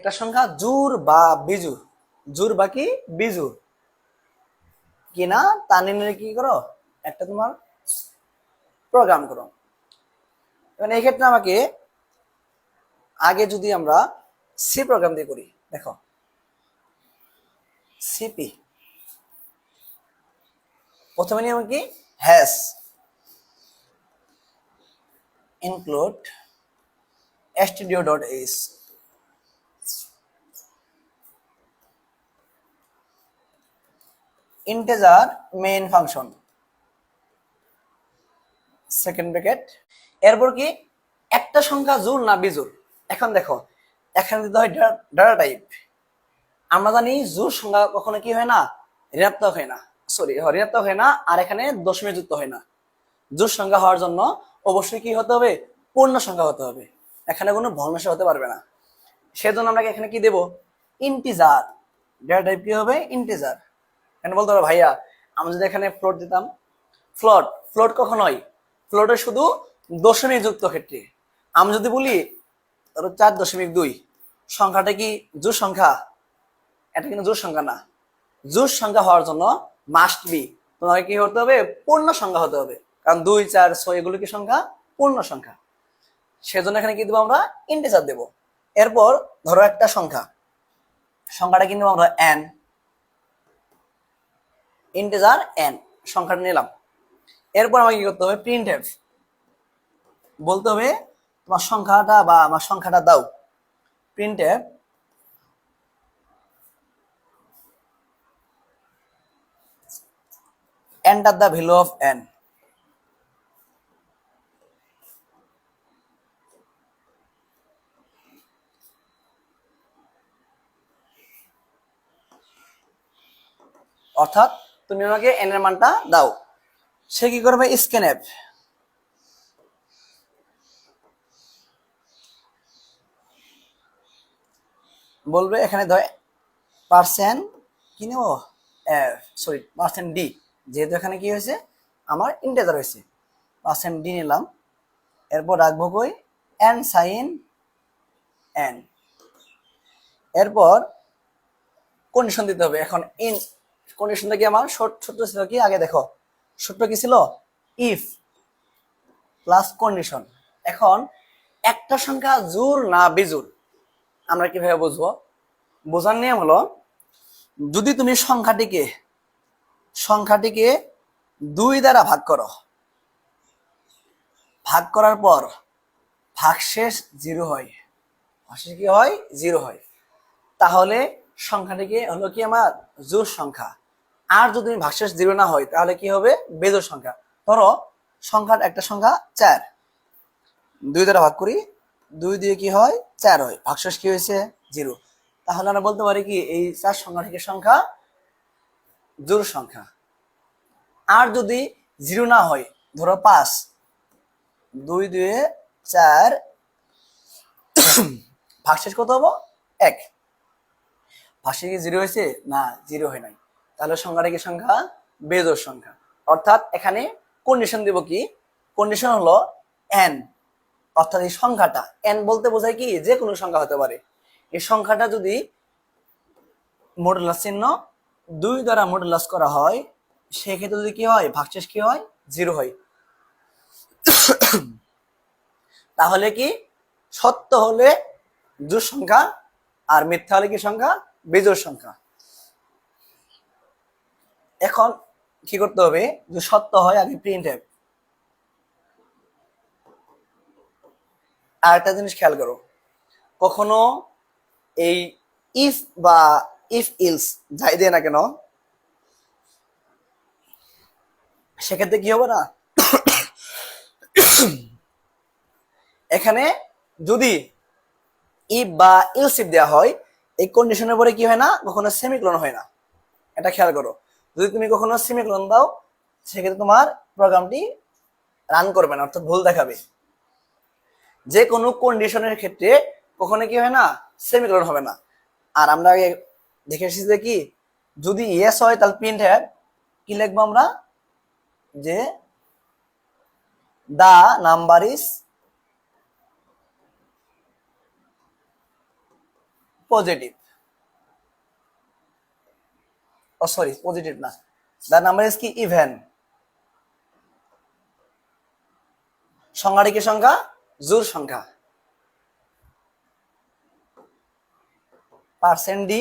একটা সংখ্যা জোড় বা বিজোড়, জোড় বা কি বিজোড় কিনা তা নির্ণয় কি করো, একটা তোমার প্রোগ্রাম করো। এখন এই ক্ষেত্রে আমাকে আগে যদি আমরা সি প্রোগ্রাম দিয়ে করি, দেখো সিপি প্রথমে নিয়ম কি, hash include stdio.h integer main function second bracket. এরপর কি একটা সংখ্যা জোড় না বিজোড়, এখন দেখো এখানে দিতে হয় ডাটা টাইপ। আমরা জানি জোড় সংখ্যা কখনো কি হয় না, ঋণাত্মক হয় না, ঋণাত্মক হয় না, আর এখানে দশমিক যুক্ত হয় না। জোড় সংখ্যা হওয়ার জন্য অবশ্যই কি হতে হবে, পূর্ণ সংখ্যা হতে হবে, এখানে কোনো ভগ্নাংশ হতে পারবে না। সেজন্য আমরা এখানে কি দেব, ইন্টিজার। ডেটা টাইপ কি হবে, ইন্টিজার। এখানে বলতে পারো ভাইয়া আমি যদি এখানে ফ্লোট দিতাম, ফ্লোট ফ্লোট কখন হয়, ফ্লোটে শুধু দশমিক যুক্ত ক্ষেত্রে। আমি যদি বলি 4.2 সংখ্যাটা কি জোড় সংখ্যা, এটা কিন্তু জোড় সংখ্যা না। জোড় সংখ্যা হওয়ার জন্য মাস্ট বি তোমাকে কি হতে হবে, পূর্ণ সংখ্যা হতে হবে, কারণ 2, 4, 6 এগুলো কি সংখ্যা, পূর্ণ সংখ্যা। সেজন্য এখানে কি দেবো আমরা, ইন্টিজার দেব। এরপর ধরো একটা সংখ্যা, সংখ্যাটা কিন্তু আমরা n, ইন্টিজার n সংখ্যাটা নিলাম। এরপর আমাকে কি করতে হবে, প্রিন্টএফ বলতে হবে তোমার সংখ্যাটা বা আমার সংখ্যাটা দাও। Printf enter the value of n। অর্থাৎ তুমি আমাকে n এর মানটা দাও। সে কি করবে, স্ক্যানএফ বলবে এখানে ধর পার্সেন্ট কি নেব, পার্সেন্ট ডি, যেহেতু এখানে কি হয়েছে আমার ইন্টিজার হয়েছে, পার্সেন্ট ডি নিলাম। এরপর রাখবো কই, n সাইন n। এরপর কন্ডিশন দিতে হবে। এখন ইন কন্ডিশনটা কি আমার ছোট্ট ছিল কি, আগে দেখো ছোট্ট কি ছিল, ইফ প্লাস কন্ডিশন। এখন একটা সংখ্যা জোড় না বিজোড় আমরা কিভাবে বুঝবো, বোঝার নিয়ম হলো, যদি তুমি সংখ্যাটিকে 2 দ্বারা ভাগ করো, ভাগ করার পর ভাগশেষ 0 হয়, ভাগশেষ কি হয়, 0 হয়, তাহলে সংখ্যাটিকে হলো কি আমার জোড় সংখ্যা। আর যদি ভাগশেষ 0 না হয় তাহলে কি হবে, বেজোড় সংখ্যা। ধরো একটা সংখ্যা 4, 2 দ্বারা ভাগ করি, 2 দিয়ে কি হয় 4 হয়, ভাগশেষ কি হয়েছে 0। তাহলে আমরা বলতে পারি কি এই 4 সংখ্যাটিকে সংখ্যা জোড় সংখ্যা। আর যদি 0 না হয়, ধরো 5, 2 2 4, ভাগশেষ কত হবো 1, ভাগশেষ কি 0 হয়েছে না, 0 হয় নাই, তাহলে সংখ্যাটা কি সংখ্যা, বেজোড় সংখ্যা। অর্থাৎ এখানে কন্ডিশন দেব কি, কন্ডিশন হলো n, অর্থাৎ এই সংখ্যাটা n বলতে বোঝায় কি যে কোনো সংখ্যা হতে পারে। এই সংখ্যাটা যদি মডুলাস চিহ্ন 2 দ্বারা মডুলাস করা হয়, সেক্ষেত্রে যদি কি হয়, ভাগশেষ কি হয় 0 হয়। তাহলে কি সত্য হলে জোড় সংখ্যা, আর মিথ্যা হলে কি সংখ্যা, বেজোড় সংখ্যা। এখন কি করতে হবে, যদি সত্য হয় আগে প্রিন্টএফ। আর একটা জিনিস খেয়াল করো, কখনো এই ইফ বা ইফ ইলস যাই দিয়ে না কেন, সেক্ষেত্রে কি হবে না, এখানে যদি ইফ বা ইলস ইফ দেওয়া হয়, এই কন্ডিশনের পরে কি হয় না, কখনো সেমিকোলন হয় না। এটা খেয়াল করো, যদি তুমি কখনো সেমিকোলন দাও সেক্ষেত্রে তোমার প্রোগ্রামটি রান করবে না, অর্থাৎ ভুল দেখাবে। যে কোনো কন্ডিশনের ক্ষেত্রে কখনো কি হয় না, সেমিকোলন হবে না। আর আমরা আগে দেখে এসেছি যে কি, যদি ইয়েস হয় তাহলে প্রিন্টএফ কি লিখবো আমরা, যে দা নাম্বার ইজ পজিটিভ, ও সরি পজিটিভ না, দ্য নাম্বার ইজ কি ইভেন। সংখ্যাটি কি সংখ্যা? জোড় সংখ্যা। পার্সেন্ট ডি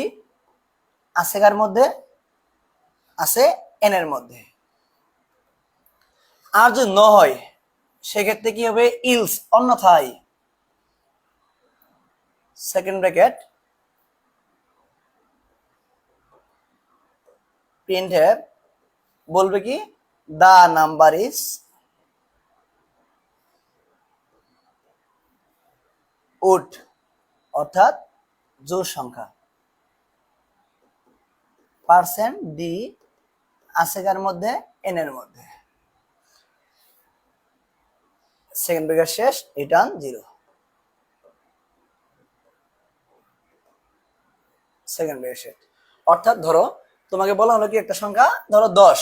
আছে কার মধ্যে? আছে এন এর মধ্যে। আর যদি ন হয় সেক্ষেত্রে কি হবে? ইলস, অন্যথায়। সেকেন্ড ব্র্যাকেট প্রিন্টএফ বলবে কি দা নাম্বার ইজ ওড, অর্থাৎ জোড় সংখ্যা। পার্সেন্ট ডি আছে কার মধ্যে? এন এর মধ্যে। সেকেন্ড ব্র্যাকেট শেষ, রিটার্ন 0। সেকেন্ড ব্র্যাকেট শেষ। অর্থাৎ ধরো তোমাকে বলা হলো কি একটা সংখ্যা ধরো 10,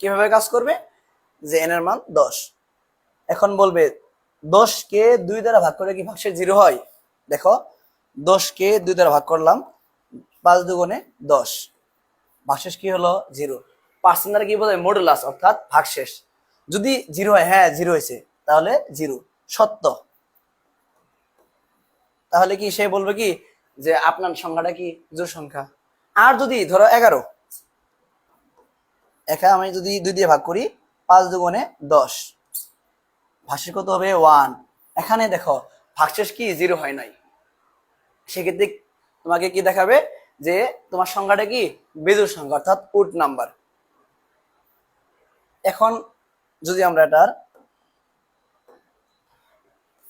কিভাবে কাজ করবে? যে এন এর মান 10, এখন বলবে 10 কে 2 দ্বারা ভাগ করে কি ভাগশেষ 0 হয়? দেখো 10 কে 2 দ্বারা ভাগ করলাম, 5 দুগুণে 10, ভাগশেষ কি হলো? 0। পার্সেন্ট দ্বারা কি বোঝায়? মডুলাস, অর্থাৎ ভাগশেষ। যদি 0 হয়, হ্যাঁ 0 হয়েছে, তাহলে 0 সত্য। তাহলে কি সে বলবে কি যে আপনার সংখ্যাটা কি জোড় সংখ্যা। আর যদি ধরো 11, এখানে আমি যদি 2 দিয়ে ভাগ করি, 5 দুগুণে 10, ভাগশেষ কত হবে? 1। এখানে দেখো ভাগশেষ কি 0 হয় নাই, সেক্ষেত্রে তোমাকে কি দেখাবে? যে তোমার সংখ্যাটা কি বেজোড় সংখ্যা, অর্থাৎ ওড নাম্বার। এখন যদি আমরা এটার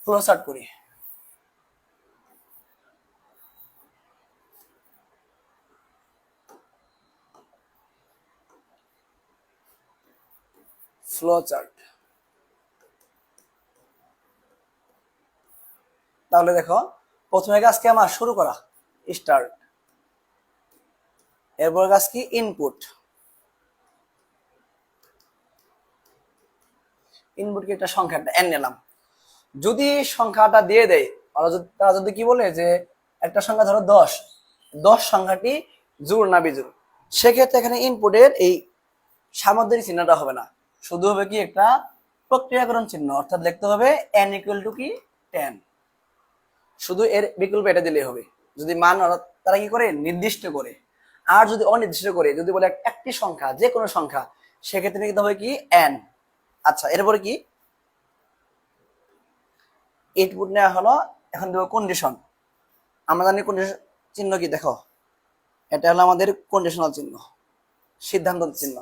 ফ্লো চার্ট করি, ফ্লো চার্ট, তাহলে দেখো প্রথমে কাজ কি আমার? শুরু করা, স্টার্ট। এরপর কাজ কি? ইনপুট। ইনপুট কি একটা সংখ্যাটা এন নিলাম, যদি সংখ্যাটা দিয়ে দেয়, তারা যদি কি বলে যে একটা সংখ্যা ধরো 10, 10 সংখ্যাটি জোড় না বিজোড়, সেক্ষেত্রে এখানে ইনপুটের এই সামগ্রিক চিহ্নটা হবে না, শুধু হবে কি একটা প্রক্রিয়াকরণ চিহ্ন, অর্থাৎ লিখতে হবে n ইকুয়াল টু কি 10, শুধু এর বিকল্প এটা দিলেই হবে। যদি মান তারা কি করে? নির্দিষ্ট করে। আর যদি অনির্দিষ্ট করে, যদি বলে একটি সংখ্যা, যে কোনো সংখ্যা, সেক্ষেত্রে লিখতে হবে কি n। আচ্ছা, এরপরে কি ইনপুট নেওয়া হলো, এখন দেবো কন্ডিশন। আমরা জানি কন্ডিশন চিহ্ন কি, দেখো এটা হলো আমাদের কন্ডিশনাল চিহ্ন, সিদ্ধান্ত চিহ্ন।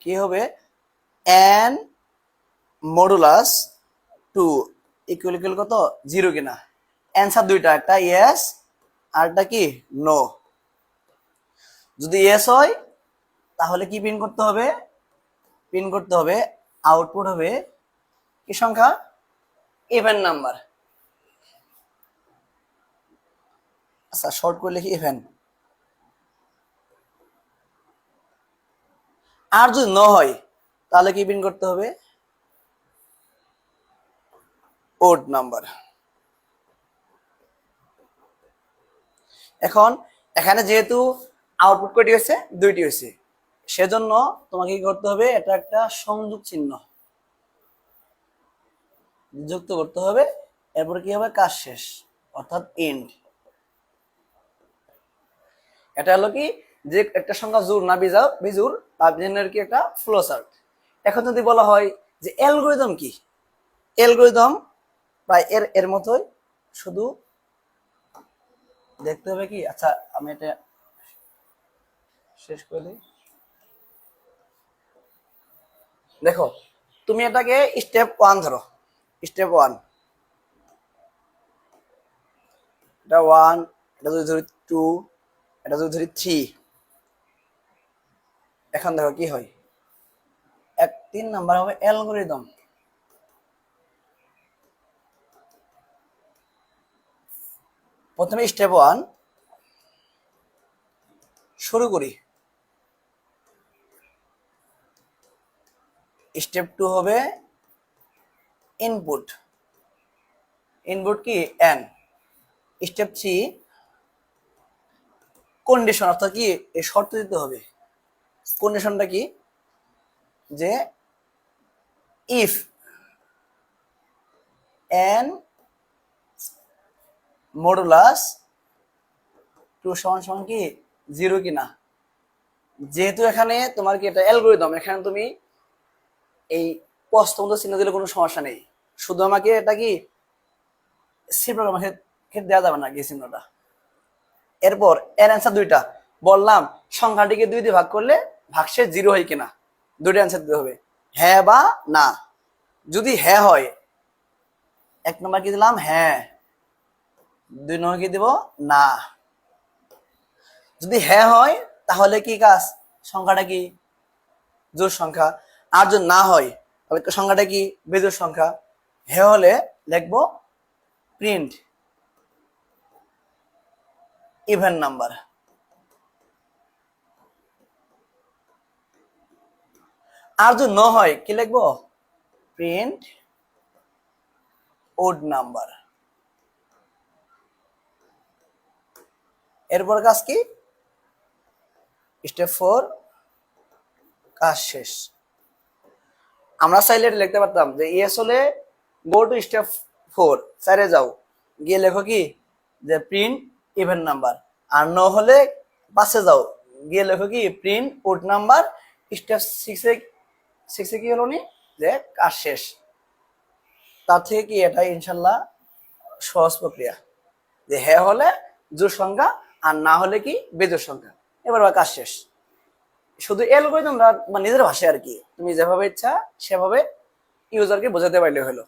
কি হবে? n মডুলাস 2 ইকুয়াল ইকুয়াল কত? 0 কিনা। অ্যান্সার দুইটা, একটা ইয়েস আর একটা কি নো। যদি ইয়েস হয় তাহলে কি প্রিন্ট করতে হবে? প্রিন্ট করতে হবে আউটপুট হবে কি সংখ্যা? Even number. আচ্ছা, শর্ট করে লিখি ইভেন। আর যদি নো হয় তাহলে কি প্রিন্ট করতে হবে? Ode number. এখন এখানে যেহেতু আউটপুট কয়টি হয়েছে? দুইটি হয়েছে, সেজন্য তোমাকে কি করতে হবে? এটা একটা সংযোগ চিহ্ন যুক্ত করতে হবে, এরপরে কি হবে? কাজ শেষ, অর্থাৎ এন্ড। এটা হলো কি যে একটা সংখ্যা জোড় না বিজোড় তার জন্য কি একটা ফ্লো চার্ট। এখন যদি বলা হয় যে অ্যালগরিদম কি, অ্যালগরিদম বা এর এর মতোই, শুধু দেখতে হবে কি। আচ্ছা, আমি এটা শেষ করে দিই। দেখো তুমি এটাকে স্টেপ 1 ধরো, স্টেপ 1, এটা 1, এটা যদি ধরি 2, এটা যদি ধরি 3, এখন দেখো কি হয়? 3 নাম্বার হবে অ্যালগরিদম। প্রথমে স্টেপ 1 শুরু করি, স্টেপ 2 হবে ইনপুট। ইনপুট কি n, স্টেপ 3 কন্ডিশন, অর্থাৎ কি এই শর্ত দিতে হবে। কন্ডিশনটা কি, যে ইফ এন মডুলাস 2 সমান সমান কি 0 কিনা। যেহেতু এখানে তোমার কি এটা অ্যালগরিদম, এখানে তুমি এই প্রশ্ন চিহ্ন দিলে কোনো সমস্যা নেই, শুধু আমাকে এটা কি সি প্রোগ্রামের ক্ষেত্রে দেওয়া যাবে না কি চিহ্নটা। এরপর এর অ্যান্সার দুইটা বললাম, সংখ্যাটিকে 2 দিয়ে ভাগ করলে ভাগশেষ 0 হয় কিনা, দুইটা অ্যান্সার দিতে হবে, হ্যাঁ বা না। যদি হ্যাঁ হয় 1 নম্বর কি দিলাম, হ্যাঁ। 2 নম্বর কি দিব, না। যদি হ্যাঁ হয় তাহলে কি কাজ, সংখ্যাটা কি জোড় সংখ্যা। আর যদি না হয় তাহলে সংখ্যাটা কি বেজোড় সংখ্যা। হ্যাঁ হলে লিখবো প্রিন্ট ইভেন নাম্বার। আর যদি ন হয় কি লিখবো, প্রিন্ট ওড নাম্বার। এরপর কাজ কি, স্টেপ 4 কাজ শেষ। আমরা চাইলে লিখতে পারতাম যে ইয়েস হলে গো টু স্টেপ 4, সাইডে যাও, গিয়ে লেখো কি যে প্রিন্ট ইভেন নাম্বার। আর ন হলে পাশে যাও, গিয়ে লেখো কি প্রিন্ট ওড নাম্বার। স্টেপ 6 কি হলো নি, যে কাজ শেষ। তার থেকে কি এটা ইনশাল্লাহ সহজ প্রক্রিয়া, যে হ্যাঁ হলে জোড় সংখ্যা আর না হলে কি বেজোড় সংখ্যা। এবার কাজ শেষ। শুধু অ্যালগরিদম নিজের ভাষায় আর কি, তুমি যেভাবে ইচ্ছা সেভাবে ইউজারকে বোঝাতে পারলে হলো।